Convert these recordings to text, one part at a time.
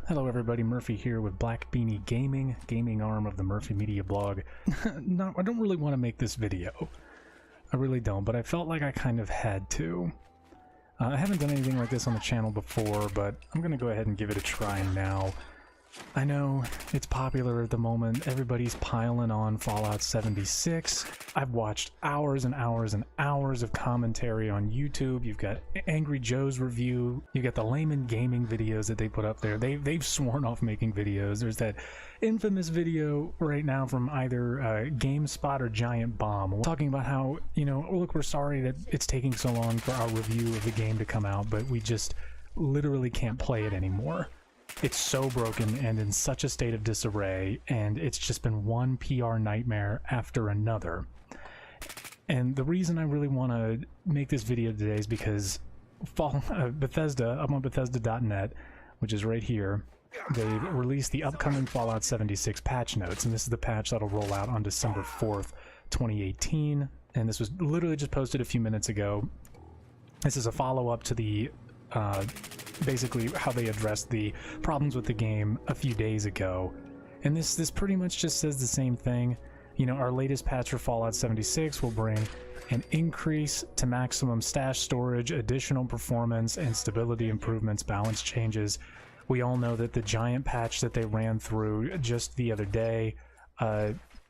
Hello everybody, Murphy here with Black Beanie gaming arm of the Murphy Media blog. No, I don't really want to make this video. I really don't, but I felt like I kind of had to. I haven't done anything like this on the channel before, but I'm going to go ahead and give it a try now. I know it's popular at the moment. Everybody's piling on Fallout 76. I've watched hours and hours and hours of commentary on YouTube. You've got Angry Joe's review. You got the Layman Gaming videos that they put up there. They've sworn off making videos. There's that infamous video right now from either GameSpot or Giant Bomb talking about how, you know, oh, look, we're sorry that it's taking so long for our review of the game to come out, but we just literally can't play it anymore. It's so broken and in such a state of disarray, and it's just been one PR nightmare after another. And the reason I really want to make this video today is because Bethesda, I'm on Bethesda.net, which is right here, they've released the upcoming Fallout 76 patch notes, and this is the patch that'll roll out on December 4th, 2018, and this was literally just posted a few minutes ago. This is a follow-up to the basically how they addressed the problems with the game a few days ago, and this pretty much just says the same thing. You know, our latest patch for Fallout 76 will bring an increase to maximum stash storage, additional performance and stability improvements, balance changes. We all know that the giant patch that they ran through just the other day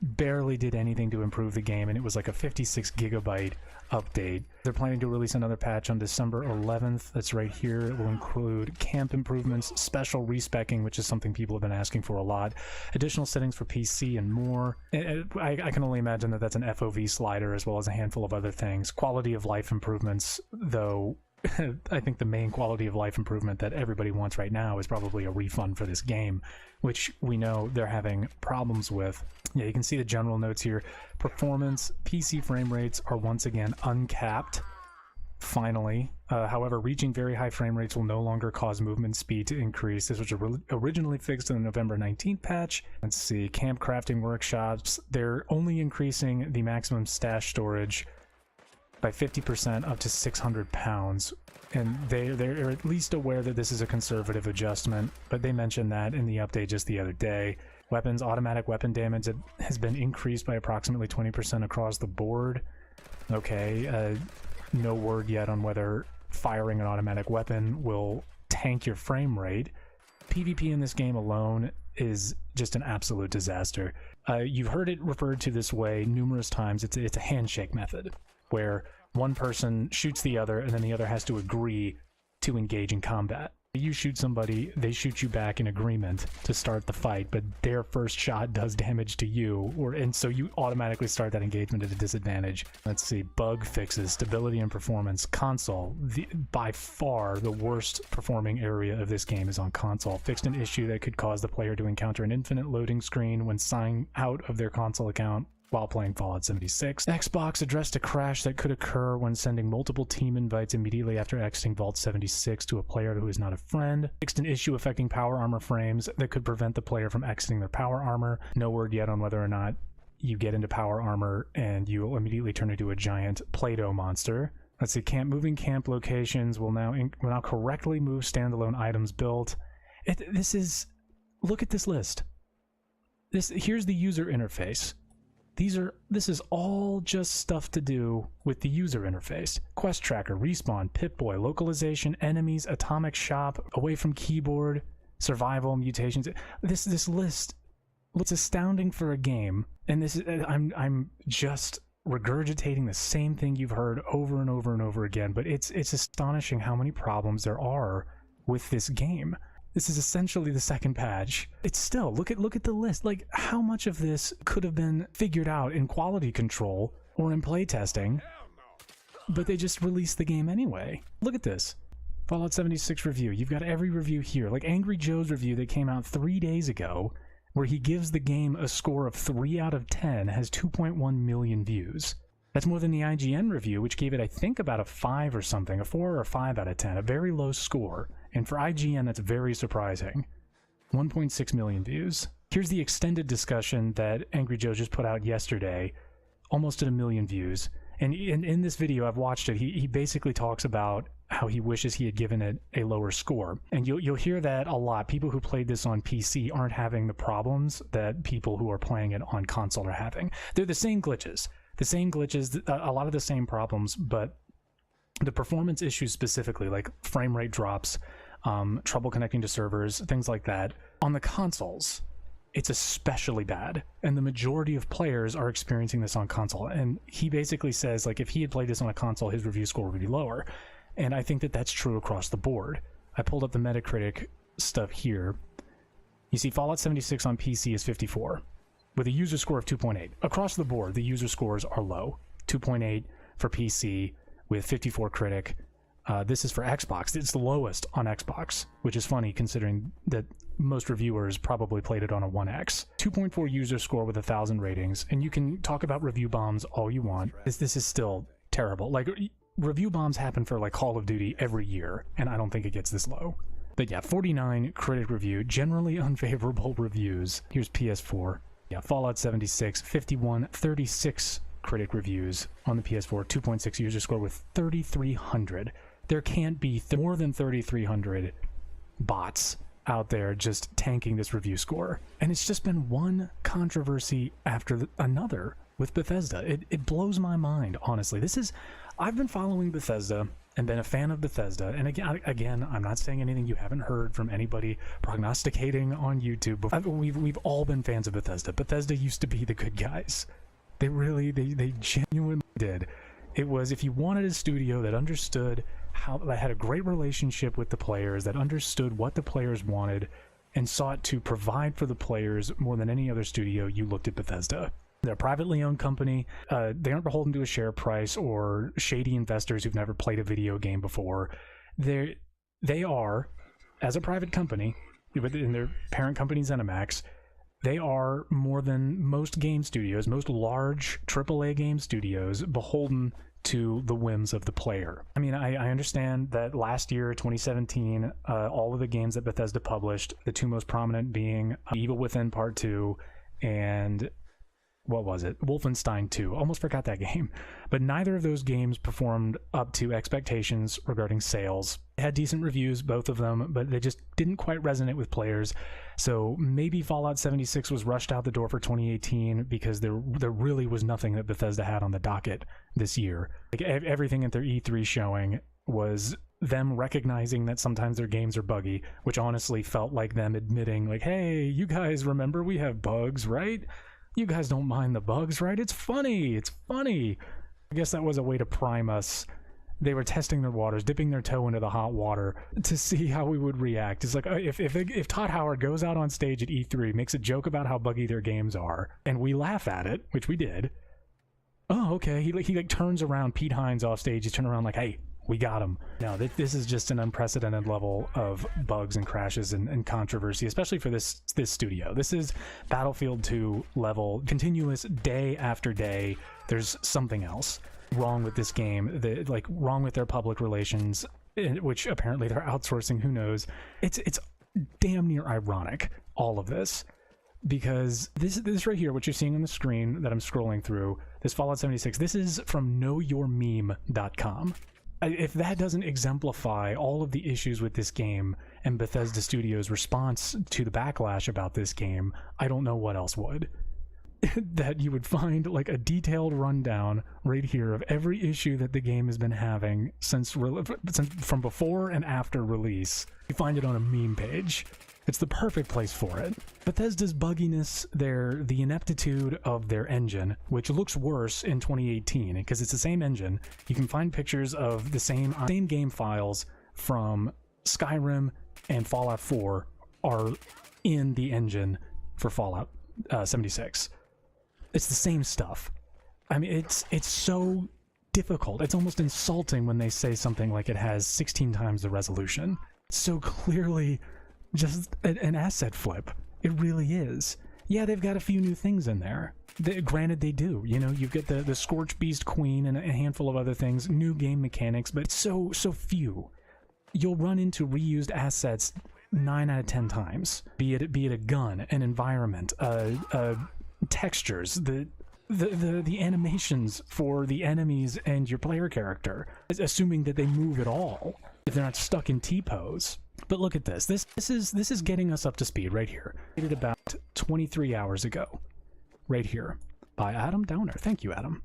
barely did anything to improve the game, and it was like a 56 gigabyte update. They're planning to release another patch on December 11th. That's right here. It will include camp improvements, special respecking, which is something people have been asking for a lot, additional settings for PC, and more. I can only imagine that that's an FOV slider as well as a handful of other things. Quality of life improvements, though. I think the main quality of life improvement that everybody wants right now is probably a refund for this game, which we know they're having problems with. Yeah, you can see the general notes here. Performance, PC frame rates are once again uncapped, finally. However, reaching very high frame rates will no longer cause movement speed to increase. This was originally fixed in the November 19th patch. Let's see, camp crafting workshops, they're only increasing the maximum stash storage by 50% up to 600 pounds, and they're at least aware that this is a conservative adjustment, but they mentioned that in the update just the other day. Weapons, automatic weapon damage has been increased by approximately 20% across the board. Okay, no word yet on whether firing an automatic weapon will tank your frame rate. PvP in this game alone is just an absolute disaster. You've heard it referred to this way numerous times. It's a handshake method, where one person shoots the other and then the other has to agree to engage in combat. You shoot somebody, they shoot you back in agreement to start the fight, but their first shot does damage to you, and so you automatically start that engagement at a disadvantage. Let's see, bug fixes, stability and performance. Console, by far the worst performing area of this game is on console. Fixed an issue that could cause the player to encounter an infinite loading screen when signing out of their console account while playing Fallout 76. Xbox addressed a crash that could occur when sending multiple team invites immediately after exiting Vault 76 to a player who is not a friend. Fixed an issue affecting power armor frames that could prevent the player from exiting their power armor. No word yet on whether or not you get into power armor and you will immediately turn into a giant Play-Doh monster. Let's see, moving camp locations will now correctly move standalone items built. Look at this list. Here's the user interface. This is all just stuff to do with the user interface. Quest tracker, respawn, Pip-Boy, localization, enemies, atomic shop, away from keyboard, survival, mutations. This list looks astounding for a game, and this is I'm just regurgitating the same thing you've heard over and over and over again, but it's astonishing how many problems there are with this game. This is essentially the second patch. It's still, look at the list. Like, how much of this could have been figured out in quality control or in playtesting, but they just released the game anyway. Look at this. Fallout 76 review. You've got every review here. Like Angry Joe's review that came out 3 days ago, where he gives the game a score of 3 out of 10, has 2.1 million views. That's more than the IGN review, which gave it, I think, about a 5 or something, a 4 or a 5 out of 10, a very low score. And for IGN, that's very surprising. 1.6 million views. Here's the extended discussion that Angry Joe just put out yesterday, almost at 1 million views. And in this video, I've watched it, he basically talks about how he wishes he had given it a lower score. And you'll hear that a lot. People who played this on PC aren't having the problems that people who are playing it on console are having. They're the same glitches. A lot of the same problems, but the performance issues specifically, like frame rate drops, trouble connecting to servers, things like that, on the consoles, it's especially bad, and the majority of players are experiencing this on console. And he basically says, like, if he had played this on a console, his review score would be lower. And I think that that's true across the board. I pulled up the Metacritic stuff here. You see Fallout 76 on PC is 54, with a user score of 2.8. Across the board, the user scores are low. 2.8 for PC, with 54 critic. This is for Xbox. It's the lowest on Xbox, which is funny considering that most reviewers probably played it on a 1X. 2.4 user score with 1,000 ratings, and you can talk about review bombs all you want. This is still terrible. Like, review bombs happen for like Call of Duty every year, and I don't think it gets this low. But yeah, 49 critic review, generally unfavorable reviews. Here's PS4. Yeah, Fallout 76, 51, 36 critic reviews on the PS4, 2.6 user score with 3,300. There can't be more than 3,300 bots out there just tanking this review score. And it's just been one controversy after another with Bethesda. It blows my mind, honestly. I've been following Bethesda and been a fan of Bethesda. And again, I'm not saying anything you haven't heard from anybody prognosticating on YouTube. We've all been fans of Bethesda. Bethesda used to be the good guys. They genuinely did. It was, if you wanted a studio that understood that had a great relationship with the players, that understood what the players wanted, and sought to provide for the players more than any other studio, you looked at Bethesda. They're a privately owned company. They aren't beholden to a share price or shady investors who've never played a video game before. They are, as a private company, in their parent company ZeniMax, they are more than most game studios, most large AAA game studios, beholden to the whims of the player. I mean, I understand that last year, 2017, all of the games that Bethesda published, the two most prominent being Evil Within Part 2 and what was it? Wolfenstein 2. Almost forgot that game. But neither of those games performed up to expectations regarding sales. They had decent reviews, both of them, but they just didn't quite resonate with players. So maybe Fallout 76 was rushed out the door for 2018 because there really was nothing that Bethesda had on the docket this year. Like, everything at their E3 showing was them recognizing that sometimes their games are buggy, which honestly felt like them admitting, like, hey, you guys remember we have bugs, right? You guys don't mind the bugs, right? It's funny. It's funny. I guess that was a way to prime us. They were testing their waters, dipping their toe into the hot water to see how we would react. It's like, if Todd Howard goes out on stage at E3, makes a joke about how buggy their games are, and we laugh at it, which we did. Oh, okay. He like turns around, Pete Hines off stage. He's turning around like, hey, we got him. No, this is just an unprecedented level of bugs and crashes and controversy, especially for this studio. This is Battlefield 2 level, continuous day after day. There's something else wrong with this game, wrong with their public relations, which apparently they're outsourcing. Who knows? It's damn near ironic, all of this, because this right here, what you're seeing on the screen that I'm scrolling through, this Fallout 76, this is from knowyourmeme.com. If that doesn't exemplify all of the issues with this game and Bethesda Studios' response to the backlash about this game, I don't know what else would. That you would find like a detailed rundown right here of every issue that the game has been having since from before and after release. You find it on a meme page. It's the perfect place for it. Bethesda's bugginess, the ineptitude of their engine, which looks worse in 2018 because it's the same engine. You can find pictures of the same game files from Skyrim and Fallout 4 are in the engine for Fallout 76. It's the same stuff. I mean, it's so difficult. It's almost insulting when they say something like it has 16 times the resolution. It's so clearly just an asset flip. It really is. Yeah, they've got a few new things in there. Granted, they do. You know, you get the Scorch Beast Queen and a handful of other things, new game mechanics, but so few. You'll run into reused assets 9 out of 10 times. Be it a gun, an environment, textures, the animations for the enemies and your player character, assuming that they move at all, if they're not stuck in T-pose. But look at this. This is getting us up to speed right here. Did it about 23 hours ago, right here, by Adam Downer. Thank you, Adam,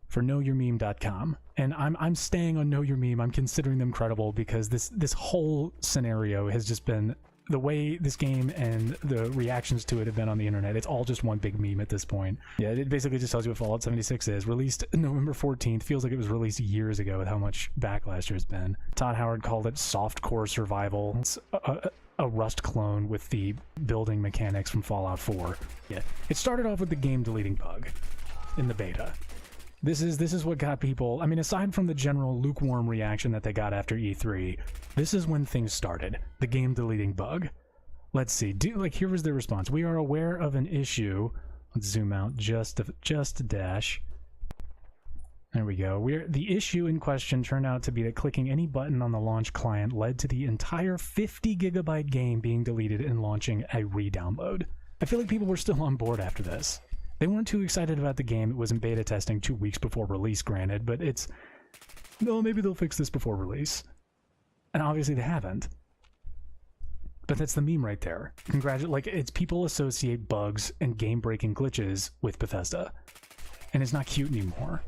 for knowyourmeme.com. And I'm staying on Know Your Meme. I'm considering them credible because this whole scenario has just been the way this game and the reactions to it have been on the internet. It's all just one big meme at this point. Yeah, it basically just tells you what Fallout 76 is. Released November 14th. Feels like it was released years ago with how much backlash there's been. Todd Howard called it softcore survival. It's a Rust clone with the building mechanics from Fallout 4. Yeah, it started off with the game deleting bug in the beta. This is what got people, I mean, aside from the general lukewarm reaction that they got after E3, this is when things started. The game deleting bug. Let's see. Here was their response. We are aware of an issue. Let's zoom out just a dash. There we go. The issue in question turned out to be that clicking any button on the launch client led to the entire 50 gigabyte game being deleted and launching a re-download. I feel like people were still on board after this. They weren't too excited about the game. It was in beta testing 2 weeks before release, granted, but no, maybe they'll fix this before release. And obviously they haven't. But that's the meme right there. It's people associate bugs and game-breaking glitches with Bethesda. And it's not cute anymore.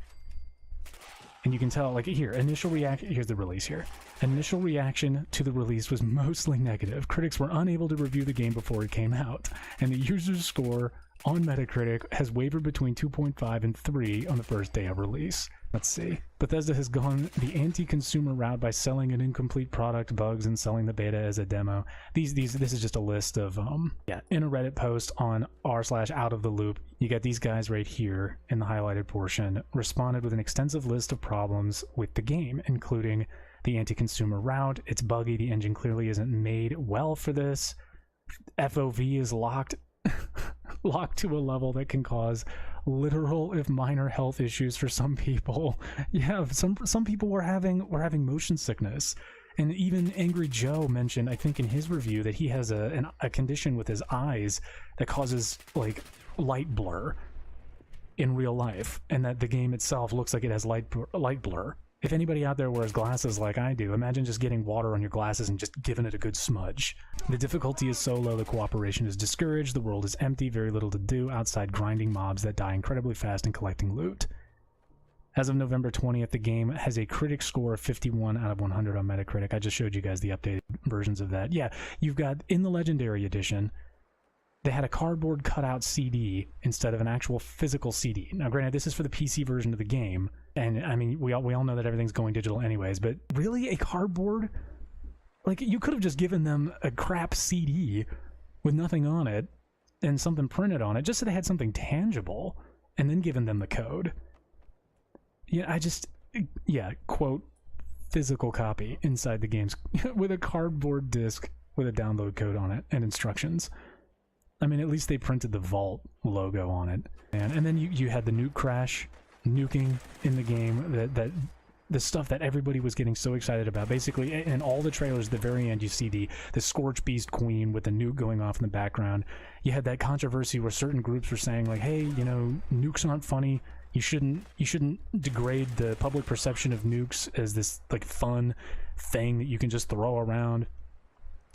And you can tell, here's the release here. Initial reaction to the release was mostly negative. Critics were unable to review the game before it came out, and the user's score on Metacritic has wavered between 2.5 and 3 on the first day of release. Let's see. Bethesda has gone the anti-consumer route by selling an incomplete product, bugs, and selling the beta as a demo. This is just a list of, in a Reddit post on r/outoftheloop, you got these guys right here in the highlighted portion, responded with an extensive list of problems with the game, including the anti-consumer route, it's buggy, the engine clearly isn't made well for this, FOV is locked to a level that can cause literal, if minor, health issues for some people. Yeah, some people were having motion sickness, and even Angry Joe mentioned, I think in his review, that he has a condition with his eyes that causes like light blur in real life, and that the game itself looks like it has light blur. If anybody out there wears glasses like I do, imagine just getting water on your glasses and just giving it a good smudge. The difficulty is so low, the cooperation is discouraged, the world is empty, very little to do outside grinding mobs that die incredibly fast and collecting loot. As of November 20th, the game has a critic score of 51 out of 100 on Metacritic. I just showed you guys the updated versions of that. Yeah, you've got, in the Legendary Edition, they had a cardboard cutout CD instead of an actual physical CD. Now, granted, this is for the PC version of the game, and I mean, we all know that everything's going digital anyways, but really, a cardboard? Like, you could have just given them a crap CD with nothing on it and something printed on it, just so they had something tangible, and then given them the code. Yeah, quote, physical copy inside the games with a cardboard disc with a download code on it and instructions. I mean, at least they printed the Vault logo on it. And then you had the nuke crash, nuking in the game, that the stuff that everybody was getting so excited about. Basically, in all the trailers, at the very end, you see the Scorch Beast Queen with the nuke going off in the background. You had that controversy where certain groups were saying, like, hey, nukes aren't funny. You shouldn't degrade the public perception of nukes as this, like, fun thing that you can just throw around.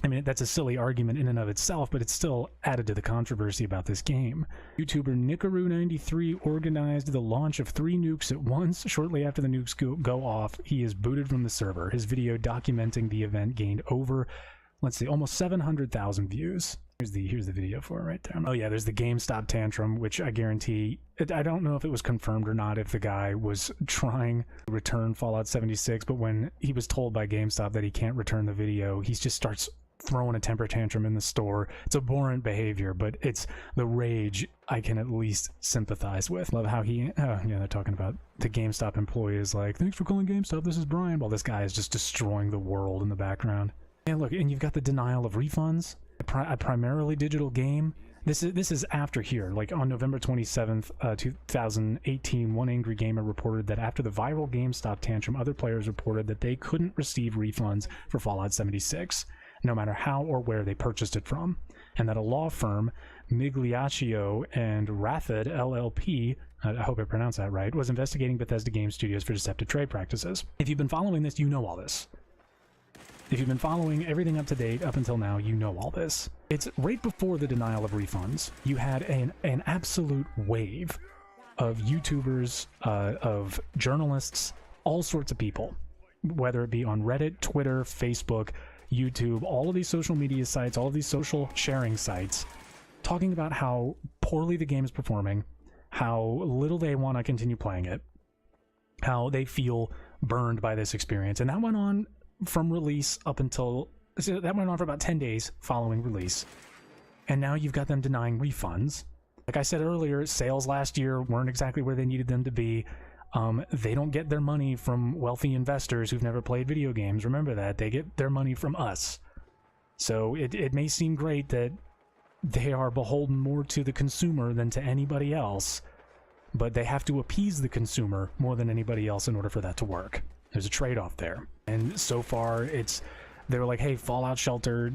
I mean, that's a silly argument in and of itself, but it's still added to the controversy about this game. YouTuber Nicaru93 organized the launch of 3 nukes at once. Shortly after the nukes go off, he is booted from the server. His video documenting the event gained over, let's see, almost 700,000 views. Here's the video for it right there. Oh yeah, there's the GameStop tantrum, which I guarantee, I don't know if it was confirmed or not, if the guy was trying to return Fallout 76, but when he was told by GameStop that he can't return the video, he just starts throwing a temper tantrum in the store. It's abhorrent behavior, but it's the rage I can at least sympathize with. Love how they're talking about the GameStop employee is like, thanks for calling GameStop, this is Brian, while this guy is just destroying the world in the background. And look, and you've got the denial of refunds, a primarily digital game. This is after here, like on November 27th, 2018, one angry gamer reported that after the viral GameStop tantrum, other players reported that they couldn't receive refunds for Fallout 76. No matter how or where they purchased it from, and that a law firm, Migliaccio and Rathod LLP, I hope I pronounced that right, was investigating Bethesda Game Studios for deceptive trade practices. If you've been following this, you know all this. If you've been following everything up to date up until now, you know all this. It's right before the denial of refunds. You had an absolute wave of YouTubers, of journalists, all sorts of people, whether it be on Reddit, Twitter, Facebook, YouTube, all of these social media sites, all of these social sharing sites, talking about how poorly the game is performing, how little they want to continue playing it, how they feel burned by this experience. And that went on from release up until, so that went on for about 10 days following release. And now you've got them denying refunds. Like I said earlier, sales last year weren't exactly where they needed them to be. They don't get their money from wealthy investors who've never played video games. Remember that. They get their money from us. So it may seem great that they are beholden more to the consumer than to anybody else, but they have to appease the consumer more than anybody else in order for that to work. There's a trade-off there. And so far, they were like, hey, Fallout Shelter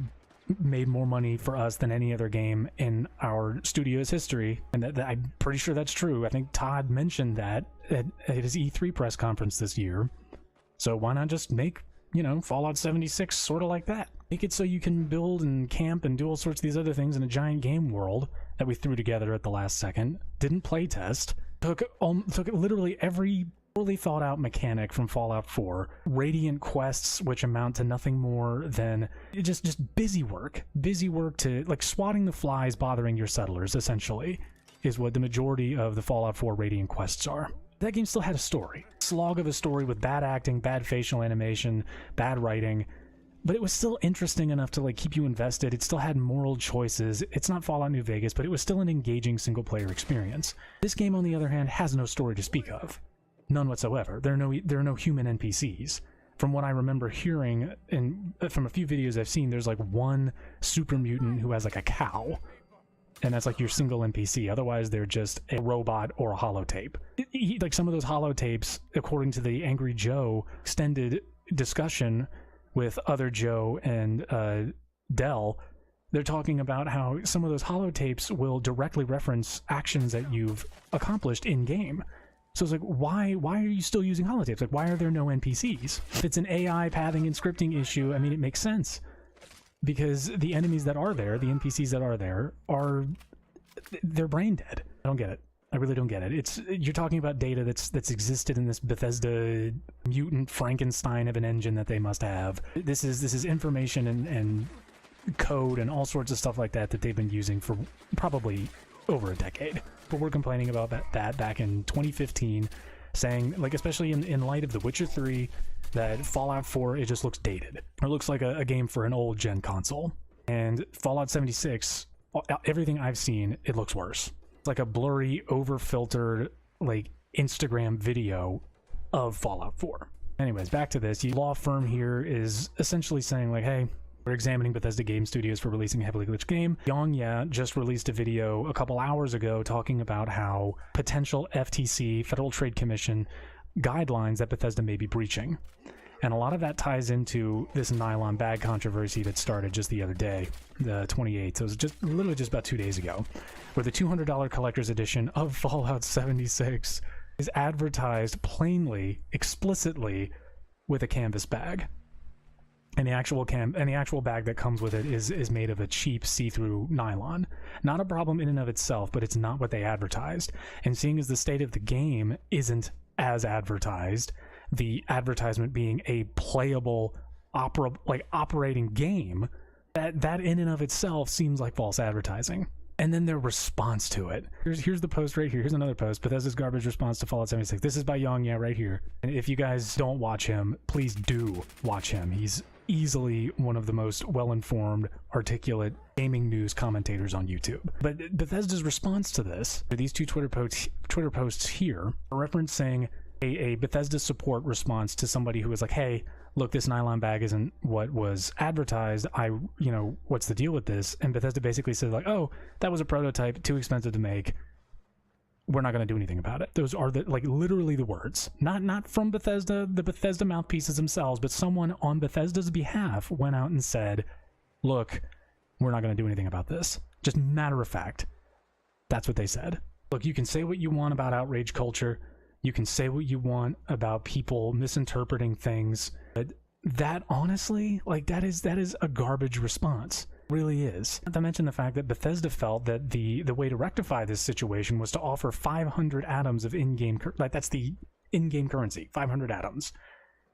made more money for us than any other game in our studio's history. And that I'm pretty sure that's true. I think Todd mentioned that at his E3 press conference this year. So why not just make, Fallout 76 sort of like that? Make it so you can build and camp and do all sorts of these other things in a giant game world that we threw together at the last second. Didn't play test. Took literally every poorly thought out mechanic from Fallout 4, radiant quests which amount to nothing more than just busy work to, like, swatting the flies bothering your settlers, essentially, is what the majority of the Fallout 4 radiant quests are. That game still had a story. Slog of a story with bad acting, bad facial animation, bad writing, but it was still interesting enough to, like, keep you invested. It still had moral choices. It's not Fallout New Vegas, but it was still an engaging single-player experience. This game, on the other hand, has no story to speak of. None whatsoever. There are no human NPCs. From what I remember hearing, from a few videos I've seen, there's like one super mutant who has like a cow, and that's like your single NPC. Otherwise, they're just a robot or a holotape. Like some of those holotapes, according to the Angry Joe extended discussion with other Joe and Dell, they're talking about how some of those holotapes will directly reference actions that you've accomplished in-game. So it's like, why are you still using holotapes? Like, why are there no NPCs? If it's an AI pathing and scripting issue, I mean, it makes sense. Because the enemies that are there, the NPCs that are there, they're brain dead. I don't get it. I really don't get it. You're talking about data that's existed in this Bethesda mutant Frankenstein of an engine that they must have. This is information and code and all sorts of stuff like that they've been using for probably over a decade. But we're complaining about that back in 2015, saying, like, especially in light of The Witcher 3, that Fallout 4, it just looks dated. Or looks like a game for an old gen console. And Fallout 76, everything I've seen, it looks worse. It's like a blurry, over-filtered, like, Instagram video of Fallout 4. Anyways, back to this. The law firm here is essentially saying, like, hey, we're examining Bethesda Game Studios for releasing a heavily glitched game. Yongya just released a video a couple hours ago talking about how potential FTC, Federal Trade Commission, guidelines that Bethesda may be breaching. And a lot of that ties into this nylon bag controversy that started just the other day, the 28th. So it was literally just about 2 days ago, where the $200 collector's edition of Fallout 76 is advertised plainly, explicitly, with a canvas bag. And the actual bag that comes with it is made of a cheap see-through nylon. Not a problem in and of itself, but it's not what they advertised. And seeing as the state of the game isn't as advertised, the advertisement being a playable, operating game, that in and of itself seems like false advertising. And then their response to it. Here's the post right here. Here's another post. Bethesda's garbage response to Fallout 76. This is by Yongya right here. And if you guys don't watch him, please do watch him. He's easily one of the most well-informed, articulate gaming news commentators on YouTube. But Bethesda's response to this, these two Twitter posts here, are referencing a Bethesda support response to somebody who was like, hey, look, this nylon bag isn't what was advertised. What's the deal with this? And Bethesda basically said, like, oh, that was a prototype, too expensive to make. We're not going to do anything about it. Those are literally the words. Not from Bethesda, the Bethesda mouthpieces themselves, but someone on Bethesda's behalf went out and said, look, we're not going to do anything about this. Just matter of fact. That's what they said. Look, you can say what you want about outrage culture. You can say what you want about people misinterpreting things. But that, honestly, like, that is a garbage response. It really is. Not to mention the fact that Bethesda felt that the way to rectify this situation was to offer 500 atoms of in-game, like, that's the in-game currency, 500 atoms.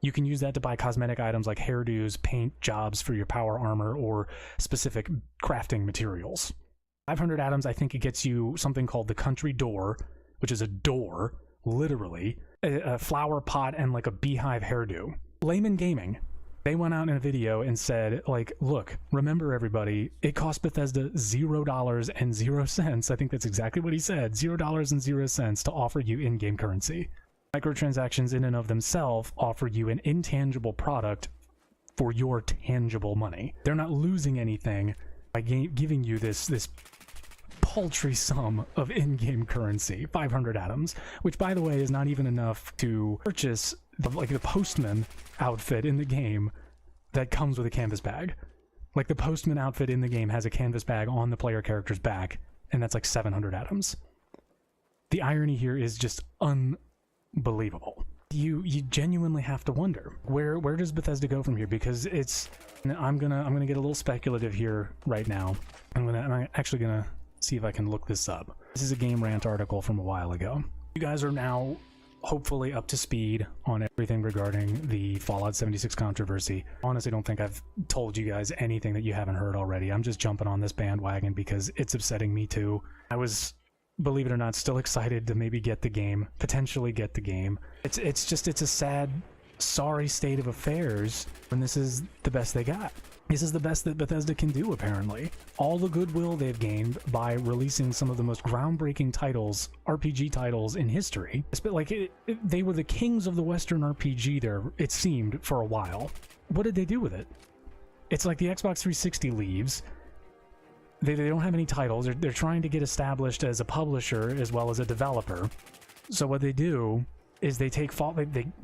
You can use that to buy cosmetic items like hairdos, paint jobs for your power armor, or specific crafting materials. 500 atoms, I think it gets you something called the country door, which is a door, literally, a flower pot, and like a beehive hairdo. Layman Gaming, they went out in a video and said, like, look, remember everybody, it cost Bethesda $0.00. I think that's exactly what he said, $0.00 to offer you in-game currency. Microtransactions in and of themselves offer you an intangible product for your tangible money. They're not losing anything by giving you this paltry sum of in-game currency, 500 atoms, which, by the way, is not even enough to purchase the postman outfit in the game that comes with a canvas bag. Like, the postman outfit in the game has a canvas bag on the player character's back, and that's like 700 atoms. The irony here is just unbelievable. You genuinely have to wonder, where does Bethesda go from here? Because I'm gonna get a little speculative here right now. I'm actually gonna see if I can look this up. This is a Game Rant article from a while ago. You guys are now hopefully up to speed on everything regarding the Fallout 76 controversy. Honestly, don't think I've told you guys anything that you haven't heard already. I'm just jumping on this bandwagon because it's upsetting me too. I was, believe it or not, still excited to maybe get the game, potentially get the game. It's a sad, sorry state of affairs when this is the best they got. This is the best that Bethesda can do, apparently. All the goodwill they've gained by releasing some of the most groundbreaking titles, RPG titles in history. They were the kings of the Western RPG there, it seemed, for a while. What did they do with it? It's like the Xbox 360 leaves. They don't have any titles. They're trying to get established as a publisher as well as a developer. So what they do is they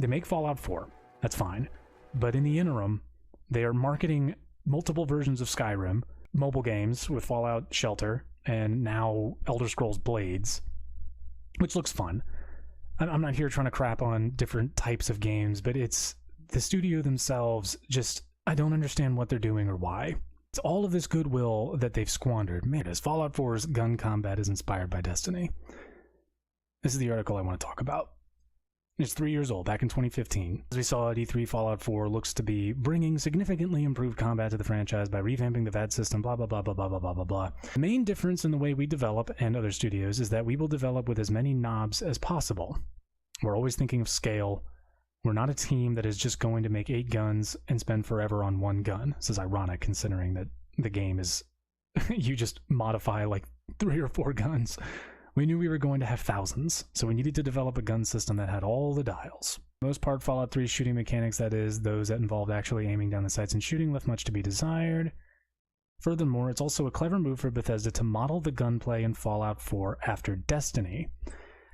make Fallout 4. That's fine. But in the interim, they are marketing multiple versions of Skyrim, mobile games with Fallout Shelter, and now Elder Scrolls Blades, which looks fun. I'm not here trying to crap on different types of games, but it's the studio themselves, just, I don't understand what they're doing or why. It's all of this goodwill that they've squandered. Man, Fallout 4's gun combat is inspired by Destiny. This is the article I want to talk about. It's 3 years old, back in 2015. As we saw at E3, Fallout 4 looks to be bringing significantly improved combat to the franchise by revamping the VAD system, blah, blah, blah, blah, blah, blah, blah, blah, blah. The main difference in the way we develop, and other studios, is that we will develop with as many knobs as possible. We're always thinking of scale. We're not a team that is just going to make 8 guns and spend forever on 1 gun. This is ironic, considering that the game is, you just modify like 3 or 4 guns. We knew we were going to have thousands, so we needed to develop a gun system that had all the dials. For the most part, Fallout 3's shooting mechanics, that is, those that involved actually aiming down the sights and shooting, left much to be desired. Furthermore, it's also a clever move for Bethesda to model the gunplay in Fallout 4 after Destiny,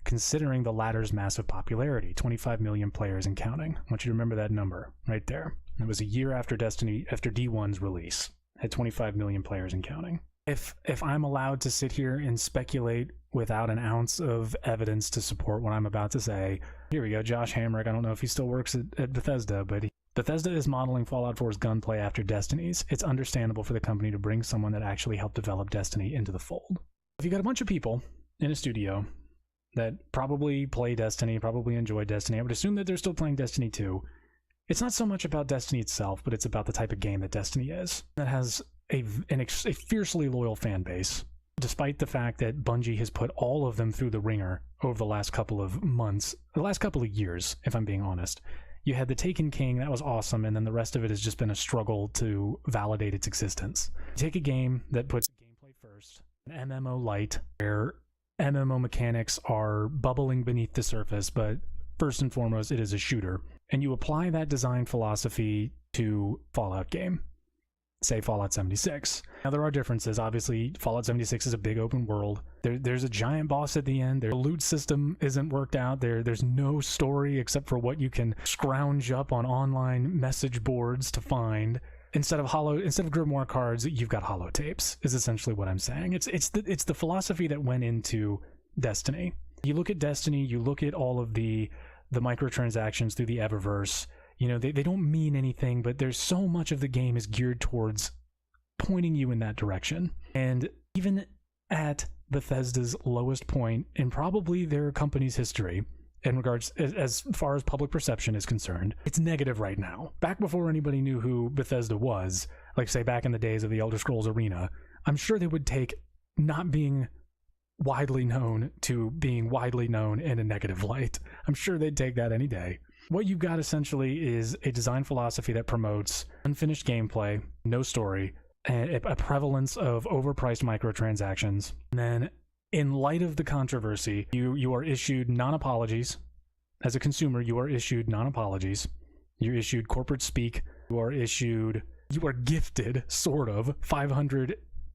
considering the latter's massive popularity, 25 million players and counting. I want you to remember that number right there. It was a year after Destiny, after D1's release, had 25 million players and counting. If I'm allowed to sit here and speculate without an ounce of evidence to support what I'm about to say, here we go, Josh Hamrick. I don't know if he still works at Bethesda, but Bethesda is modeling Fallout 4's gunplay after Destiny's. It's understandable for the company to bring someone that actually helped develop Destiny into the fold. If you got a bunch of people in a studio that probably play Destiny, probably enjoy Destiny, I would assume that they're still playing Destiny 2. It's not so much about Destiny itself, but it's about the type of game that Destiny is. That has a fiercely loyal fan base, despite the fact that Bungie has put all of them through the ringer over the last couple of months, the last couple of years, if I'm being honest. You had the Taken King, that was awesome, and then the rest of it has just been a struggle to validate its existence. Take a game that puts gameplay first, an MMO light, where MMO mechanics are bubbling beneath the surface, but first and foremost, it is a shooter, and you apply that design philosophy to Fallout game. Say Fallout 76. Now there are differences. Obviously, Fallout 76 is a big open world. There's a giant boss at the end. Their loot system isn't worked out. There's no story except for what you can scrounge up on online message boards to find. Instead of grimoire cards, you've got holotapes. Is essentially what I'm saying. It's the philosophy that went into Destiny. You look at Destiny, you look at all of the microtransactions through the Eververse, you know, they don't mean anything, but there's so much of the game is geared towards pointing you in that direction. And even at Bethesda's lowest point in probably their company's history, in regards as far as public perception is concerned, it's negative right now. Back before anybody knew who Bethesda was, like say back in the days of the Elder Scrolls Arena, I'm sure they would take not being widely known to being widely known in a negative light. I'm sure they'd take that any day. What you've got essentially is a design philosophy that promotes unfinished gameplay, no story, a prevalence of overpriced microtransactions. And then, in light of the controversy, you are issued non-apologies. As a consumer, you are issued non-apologies. You're issued corporate speak. You are gifted, sort of, 500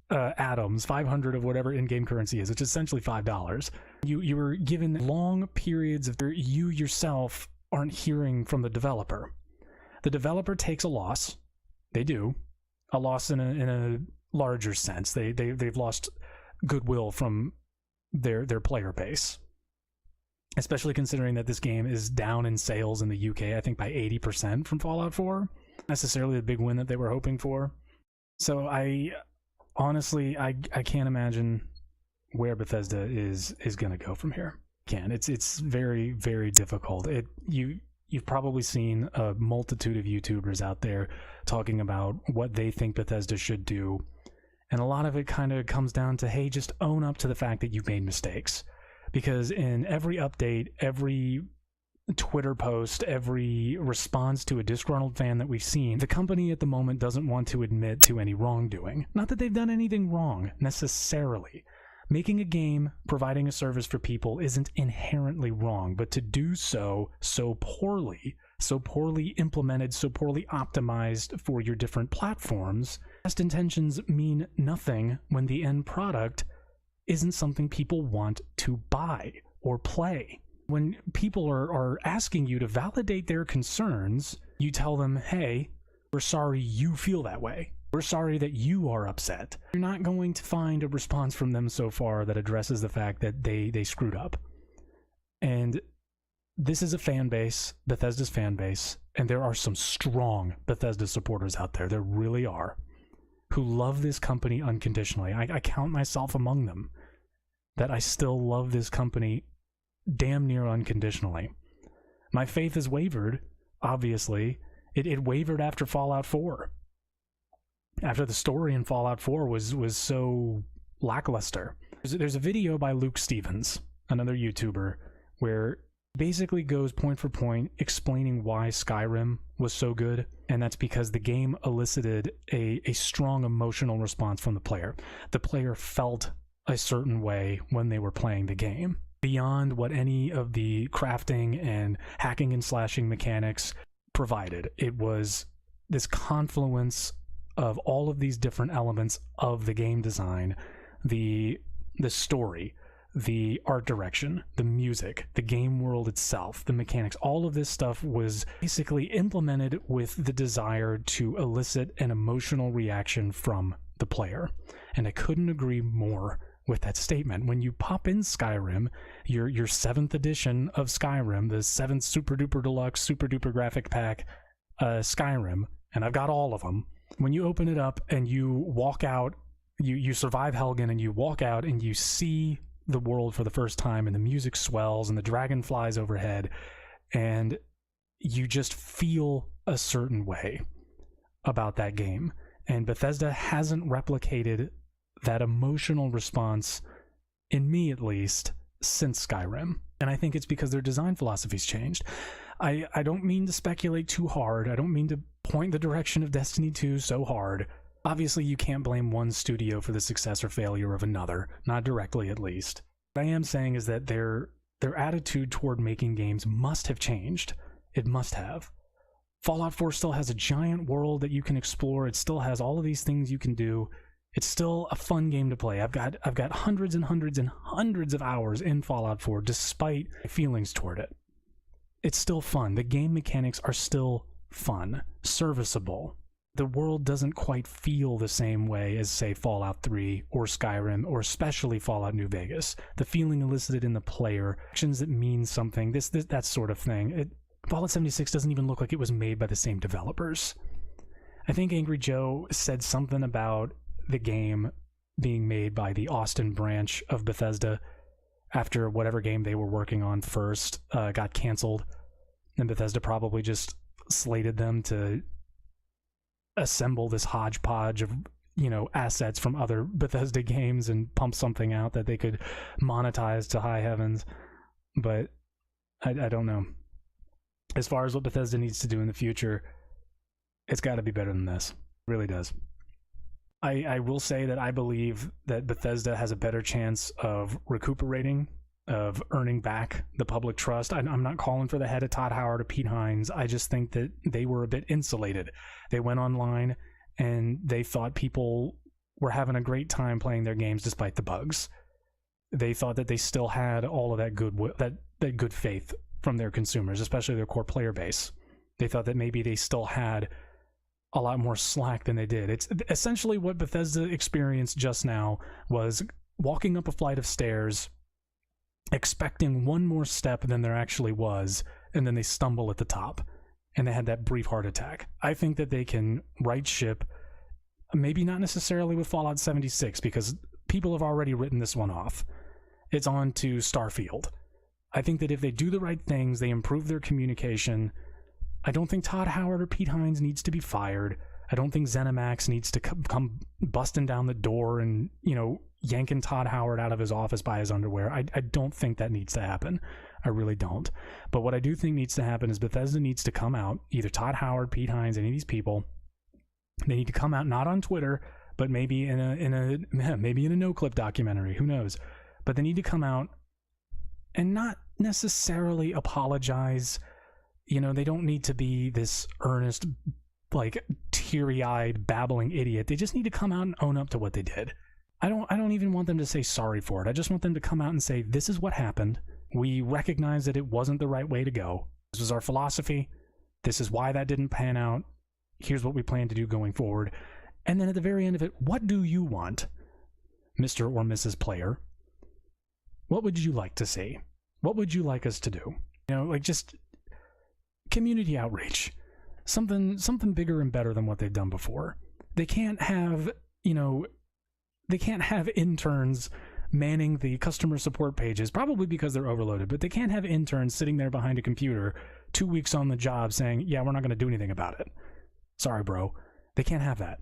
atoms, 500 of whatever in-game currency is. It's essentially $5. You were given long periods of you yourself aren't hearing from the developer. The developer takes a loss. They do. A loss in a larger sense. They've lost goodwill from their player base, especially considering that this game is down in sales in the UK, I think by 80% from Fallout 4. Necessarily the big win that they were hoping for. So I honestly can't imagine where Bethesda is going to go from here. It's very, very difficult. You've probably seen a multitude of YouTubers out there talking about what they think Bethesda should do. And a lot of it kind of comes down to, hey, just own up to the fact that you've made mistakes. Because in every update, every Twitter post, every response to a disgruntled fan that we've seen, the company at the moment doesn't want to admit to any wrongdoing. Not that they've done anything wrong, necessarily. Making a game, providing a service for people isn't inherently wrong, but to do so poorly implemented, so poorly optimized for your different platforms, best intentions mean nothing when the end product isn't something people want to buy or play. When people are asking you to validate their concerns, you tell them, hey, we're sorry you feel that way. We're sorry that you are upset. You're not going to find a response from them so far that addresses the fact that they screwed up. And this is a fan base, Bethesda's fan base, and there are some strong Bethesda supporters out there, there really are, who love this company unconditionally. I count myself among them, that I still love this company damn near unconditionally. My faith has wavered, obviously. It wavered after Fallout 4. After the story in Fallout 4 was so lackluster. There's a video by Luke Stevens, another YouTuber, where basically goes point for point explaining why Skyrim was so good, and that's because the game elicited a strong emotional response from the player. The player felt a certain way when they were playing the game, beyond what any of the crafting and hacking and slashing mechanics provided. It was this confluence of all of these different elements of the game design, the story, the art direction, the music, the game world itself, the mechanics, all of this stuff was basically implemented with the desire to elicit an emotional reaction from the player. And I couldn't agree more with that statement. When you pop in Skyrim, your 7th edition of Skyrim, the 7th Super Duper Deluxe Super Duper Graphic Pack Skyrim, and I've got all of them, when you open it up and you walk out, you survive Helgen and you walk out and you see the world for the first time and the music swells and the dragon flies overhead and you just feel a certain way about that game. And Bethesda hasn't replicated that emotional response, in me at least, since Skyrim. And I think it's because their design philosophy's changed. I don't mean to speculate too hard. I don't mean to point the direction of Destiny 2 so hard. Obviously, you can't blame one studio for the success or failure of another, not directly at least. What I am saying is that their attitude toward making games must have changed. It must have. Fallout 4 still has a giant world that you can explore. It still has all of these things you can do. It's still a fun game to play. I've got hundreds and hundreds and hundreds of hours in Fallout 4 despite my feelings toward it. It's still fun. The game mechanics are still fun, serviceable. the world doesn't quite feel the same way as, say, Fallout 3 or Skyrim, or especially Fallout New Vegas. The feeling elicited in the player, actions that mean something, that sort of thing. Fallout 76 doesn't even look like it was made by the same developers. I think Angry Joe said something about the game being made by the Austin branch of Bethesda after whatever game they were working on first got canceled, and Bethesda probably just slated them to assemble this hodgepodge of, you know, assets from other Bethesda games and pump something out that they could monetize to high heavens. But I don't know. As far as what Bethesda needs to do in the future, it's got to be better than this. It really does. I will say that I believe that Bethesda has a better chance of recuperating, of earning back the public trust. I'm not calling for the head of Todd Howard or Pete Hines. I just think that they were a bit insulated. They went online and they thought people were having a great time playing their games despite the bugs. They thought that they still had all of that that good faith from their consumers, especially their core player base. They thought that maybe they still had a lot more slack than they did. It's essentially what Bethesda experienced just now was walking up a flight of stairs, expecting one more step than there actually was, and then they stumble at the top, and they had that brief heart attack. I think that they can right ship, maybe not necessarily with Fallout 76, because people have already written this one off. It's on to Starfield. I think that if they do the right things, they improve their communication. I don't think Todd Howard or Pete Hines needs to be fired. I don't think ZeniMax needs to come busting down the door and, you know, yanking Todd Howard out of his office by his underwear. I don't think that needs to happen. I really don't. But what I do think needs to happen is Bethesda needs to come out, either Todd Howard, Pete Hines, any of these people. They need to come out not on Twitter, but maybe in a no-clip documentary. Who knows? But they need to come out and not necessarily apologize. You know, they don't need to be this earnest, like, teary-eyed, babbling idiot. They just need to come out and own up to what they did. I don't even want them to say sorry for it. I just want them to come out and say, this is what happened. We recognize that it wasn't the right way to go. This was our philosophy. This is why that didn't pan out. Here's what we plan to do going forward. And then at the very end of it, what do you want, Mr. or Mrs. Player? What would you like to see? What would you like us to do? You know, like, just community outreach. Something bigger and better than what they've done before. They can't have, you know, they can't have interns manning the customer support pages, probably because they're overloaded, but they can't have interns sitting there behind a computer 2 weeks on the job saying, yeah, we're not going to do anything about it. Sorry, bro. They can't have that.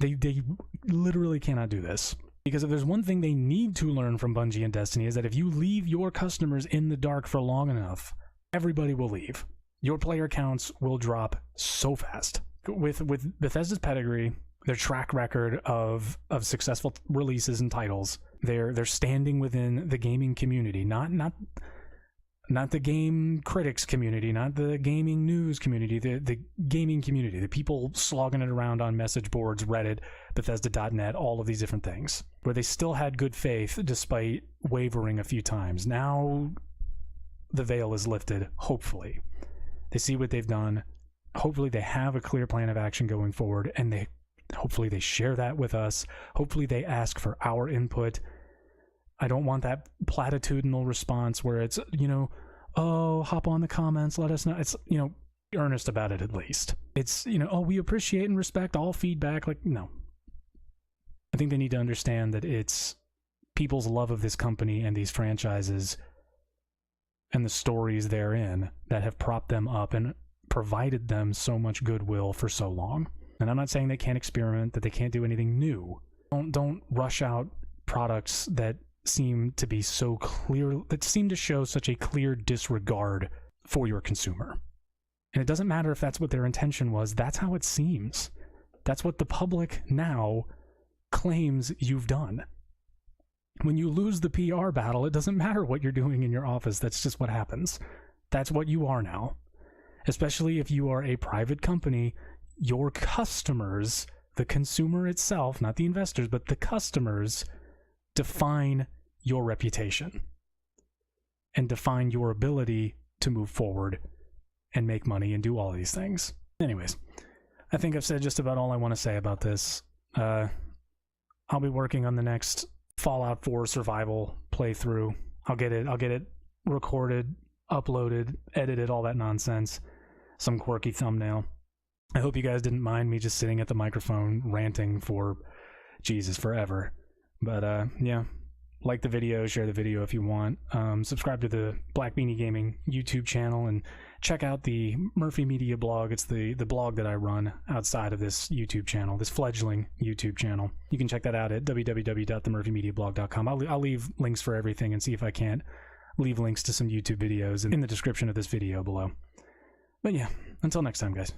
They literally cannot do this. Because if there's one thing they need to learn from Bungie and Destiny is that if you leave your customers in the dark for long enough, everybody will leave. Your player counts will drop so fast. With Bethesda's pedigree, their track record of successful releases and titles, they're standing within the gaming community, not the game critics community, not the gaming news community, the gaming community, the people slogging it around on message boards, Reddit, Bethesda.net, all of these different things, where they still had good faith despite wavering a few times. Now the veil is lifted, hopefully. They see what they've done. Hopefully they have a clear plan of action going forward, and hopefully they share that with us. Hopefully they ask for our input. I don't want that platitudinal response where it's, you know, oh, hop on the comments, let us know. It's, you know, be earnest about it at least. It's, you know, oh, we appreciate and respect all feedback. Like, no. I think they need to understand that it's people's love of this company and these franchises and the stories therein that have propped them up and provided them so much goodwill for so long. And I'm not saying they can't experiment, that they can't do anything new. Don't rush out products that seem to be so clear, that seem to show such a clear disregard for your consumer. And it doesn't matter if that's what their intention was, that's how it seems. That's what the public now claims you've done. When you lose the PR battle, it doesn't matter what you're doing in your office, that's just what happens. That's what you are now. Especially if you are a private company, your customers, the consumer itself, not the investors, but the customers, define your reputation and define your ability to move forward and make money and do all these things. Anyways, I think I've said just about all I want to say about this. I'll be working on the next Fallout 4 survival playthrough. I'll get it recorded, uploaded, edited, all that nonsense. Some quirky thumbnail. I hope you guys didn't mind me just sitting at the microphone ranting for Jesus forever. But yeah, like the video, share the video if you want. Subscribe to the Black Beanie Gaming YouTube channel and check out the Murphy Media blog. It's the blog that I run outside of this YouTube channel, this fledgling YouTube channel. You can check that out at www.themurphymediablog.com. I'll leave links for everything and see if I can't leave links to some YouTube videos in the description of this video below. But yeah, until next time, guys.